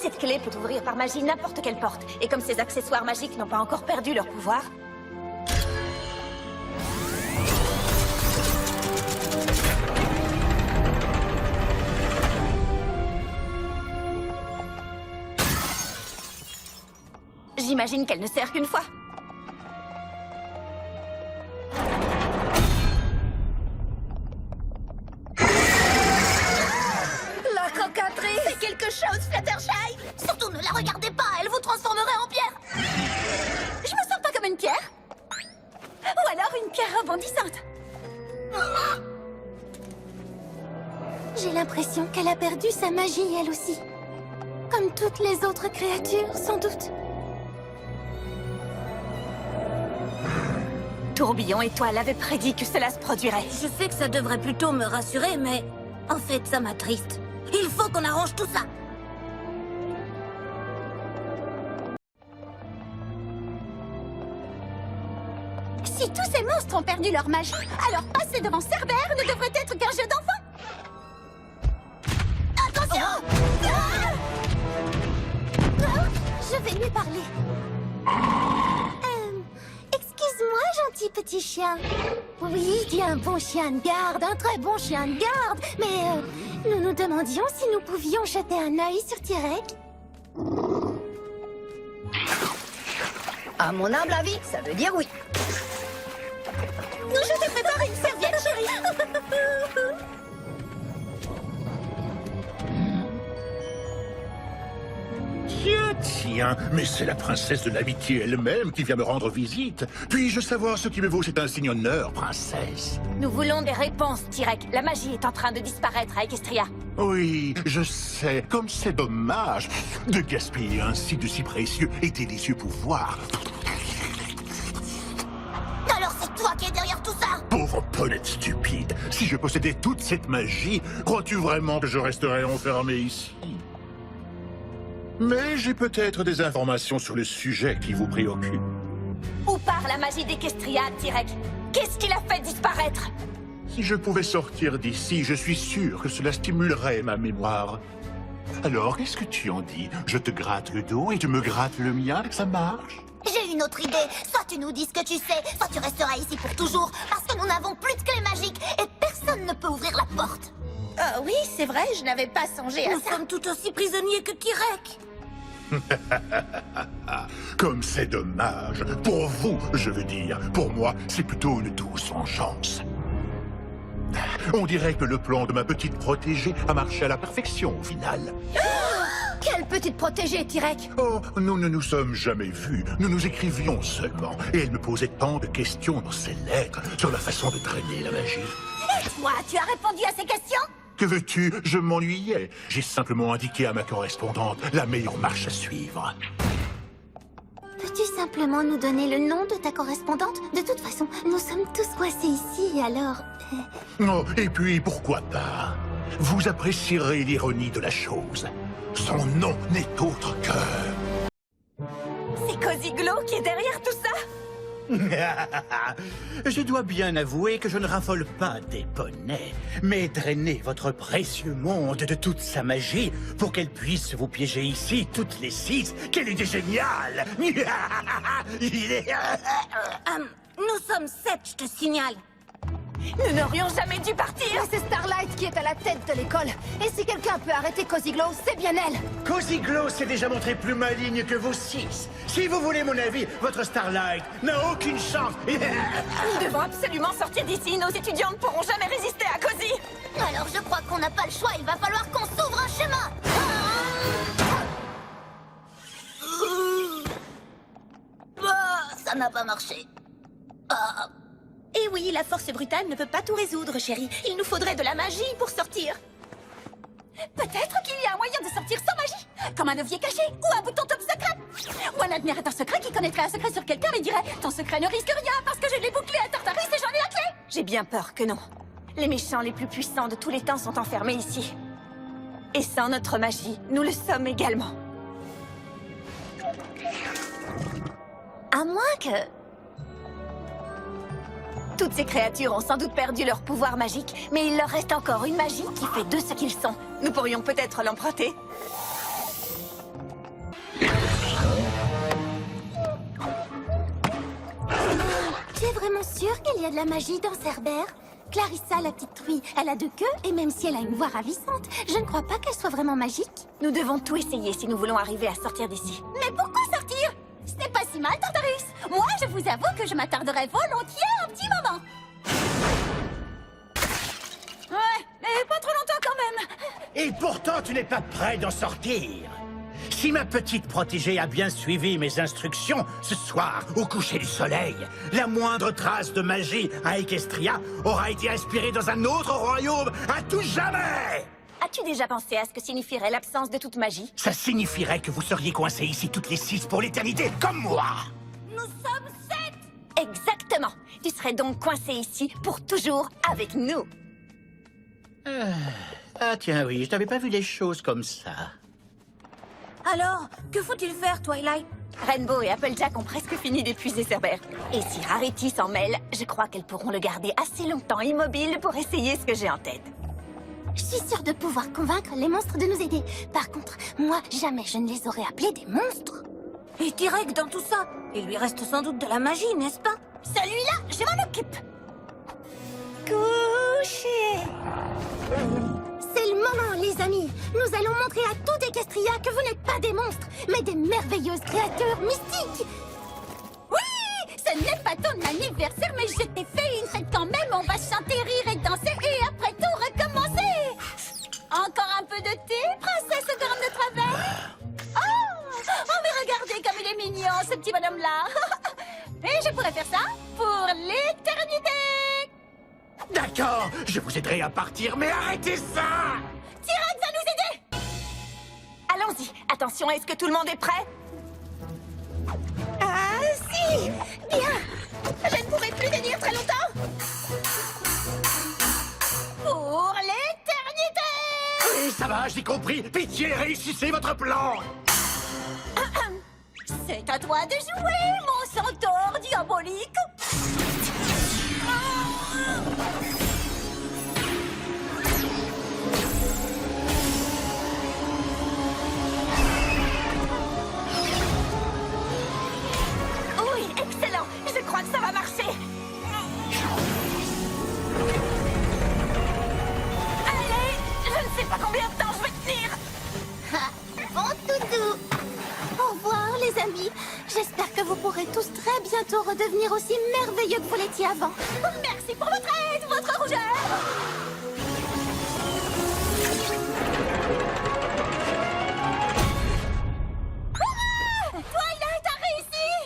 Cette clé peut ouvrir par magie n'importe quelle porte. Et comme ces accessoires magiques n'ont pas encore perdu leur pouvoir... J'imagine qu'elle ne sert qu'une fois. La coquetterie! C'est quelque chose, Fluttershy! Surtout ne la regardez pas, elle vous transformerait en pierre! Je me sens pas comme une pierre! Ou alors une pierre rebondissante! J'ai l'impression qu'elle a perdu sa magie, elle aussi. Comme toutes les autres créatures, sans doute. Tourbillon et Toile avaient prédit que cela se produirait. Je sais que ça devrait plutôt me rassurer, mais en fait, ça m'attriste. Il faut qu'on arrange tout ça. Si tous ces monstres ont perdu leur magie, alors passer devant Cerbère ne devrait être qu'un jeu d'enfant. Attention! Je vais lui parler. Excuse-moi, gentil petit chien. Oui, tu es un bon chien de garde, un très bon chien de garde. Mais nous nous demandions si nous pouvions jeter un œil sur Tirek. À mon humble avis, ça veut dire oui. Je te prépare une serviette, chérie. Tiens, mais c'est la princesse de l'amitié elle-même qui vient me rendre visite. Puis-je savoir ce qui me vaut cet insigne honneur, princesse? Nous voulons des réponses, Tirek. La magie est en train de disparaître à Equestria. Oui, je sais, comme c'est dommage de gaspiller ainsi de si précieux et délicieux pouvoir. Alors c'est toi qui es derrière tout ça. Pauvre Paulette stupide, si je possédais toute cette magie, crois-tu vraiment que je resterais enfermé ici? Mais j'ai peut-être des informations sur le sujet qui vous préoccupe. Où part la magie d'Equestria, Tirek? Qu'est-ce qui l'a fait disparaître? Si je pouvais sortir d'ici, je suis sûr que cela stimulerait ma mémoire. Alors, qu'est-ce que tu en dis? Je te gratte le dos et tu me grattes le mien? Ça marche? J'ai une autre idée. Soit tu nous dis ce que tu sais, soit tu resteras ici pour toujours. Parce que nous n'avons plus de clé magique et personne ne peut ouvrir la porte. Oui, c'est vrai, je n'avais pas songé à Nous sommes tout aussi prisonniers que Tirek. Comme c'est dommage. Pour vous, je veux dire. Pour moi, c'est plutôt une douce vengeance. On dirait que le plan de ma petite protégée a marché à la perfection au final. Quelle petite protégée, Tirek. Oh, nous ne nous sommes jamais vus. Nous nous écrivions seulement. Et elle me posait tant de questions dans ses lettres sur la façon de drainer la magie. Et toi, tu as répondu à ces questions? Que veux-tu? Je m'ennuyais. J'ai simplement indiqué à ma correspondante la meilleure marche à suivre. Peux-tu simplement nous donner le nom de ta correspondante? De toute façon, nous sommes tous coincés ici, alors... Oh, et puis, pourquoi pas? Vous apprécierez l'ironie de la chose. Son nom n'est autre que... C'est Cozy Glow qui est derrière tout ça? Je dois bien avouer que je ne raffole pas des poneys, mais drainer votre précieux monde de toute sa magie pour qu'elle puisse vous piéger ici toutes les 6, quelle idée géniale! Nous sommes 7, je te signale. Nous n'aurions jamais dû partir. C'est Starlight qui est à la tête de l'école. Et si quelqu'un peut arrêter Cozy Glow, c'est bien elle. Cozy Glow s'est déjà montré plus maligne que vous 6. Si vous voulez mon avis, votre Starlight n'a aucune chance. Nous devons absolument sortir d'ici. Nos étudiants ne pourront jamais résister à Cozy. Alors je crois qu'on n'a pas le choix, il va falloir qu'on s'ouvre un chemin. Ça n'a pas marché. Et oui, la force brutale ne peut pas tout résoudre, chérie. Il nous faudrait de la magie pour sortir. Peut-être qu'il y a un moyen de sortir sans magie. Comme un levier caché ou un bouton top secret. Ou un admirateur secret qui connaîtrait un secret sur quelqu'un et dirait « Ton secret ne risque rien parce que je l'ai bouclé à Tartarus et j'en ai la clé !» J'ai bien peur que non. Les méchants les plus puissants de tous les temps sont enfermés ici. Et sans notre magie, nous le sommes également. À moins que... Toutes ces créatures ont sans doute perdu leur pouvoir magique, mais il leur reste encore une magie qui fait d'eux ce qu'ils sont. Nous pourrions peut-être l'emprunter. qu'il y a de la magie dans Cerbère. Clarissa, la petite truie, elle a deux queues, et même si elle a une voix ravissante, je ne crois pas qu'elle soit vraiment magique. Nous devons tout essayer si nous voulons arriver à sortir d'ici. Mais pourquoi sortir? Ce n'est pas si mal, Tartarus. Moi, je vous avoue que je m'attarderais volontiers un petit moment. Ouais, mais pas trop longtemps quand même. Et pourtant, tu n'es pas prêt d'en sortir. Si ma petite protégée a bien suivi mes instructions, ce soir, au coucher du soleil, la moindre trace de magie à Equestria aura été inspirée dans un autre royaume à tout jamais! As-tu déjà pensé à ce que signifierait l'absence de toute magie? Ça signifierait que vous seriez coincés ici toutes les 6 pour l'éternité, comme moi! Nous sommes 7! Exactement. Tu serais donc coincé ici pour toujours avec nous. Ah tiens, oui, je n'avais pas vu les choses comme ça. Alors, que faut-il faire, Twilight? Rainbow et Applejack ont presque fini d'épuiser Cerbère. Et si Rarity s'en mêle, je crois qu'elles pourront le garder assez longtemps immobile pour essayer ce que j'ai en tête. Je suis sûre de pouvoir convaincre les monstres de nous aider. Par contre, moi, jamais je ne les aurais appelés des monstres. Et Tirek dans tout ça? Il lui reste sans doute de la magie, n'est-ce pas? Celui-là, je m'en occupe. Couché. C'est le moment, les amis. Nous allons montrer à toute Equestria que vous n'êtes pas des monstres, mais des merveilleuses créatures mystiques. Oui, ce n'est pas ton anniversaire, mais je t'ai fait une fête quand même. On va chanter, rire et danser, et après tout recommencer. Encore un peu de thé, princesse corne de travers? Oh, mais regardez comme il est mignon, ce petit bonhomme-là. Et je pourrais faire ça pour l'éternité. D'accord, je vous aiderai à partir, mais arrêtez ça! Tirek va nous aider. Allons-y. Attention, est-ce que tout le monde est prêt? Ah, si. Bien. Je ne pourrai plus tenir très longtemps. Pour l'éternité. Oui, ça va, j'ai compris. Pitié, réussissez votre plan! C'est à toi de jouer, mon centaure diabolique. Oui, excellent. Je crois que ça va marcher. Allez, je ne sais pas combien de temps je vais tenir. Bon toutou. Au revoir, les amis. J'espère que vous pourrez tous très bientôt redevenir aussi merveilleux que vous l'étiez avant. Merci pour votre aide, votre rougeur.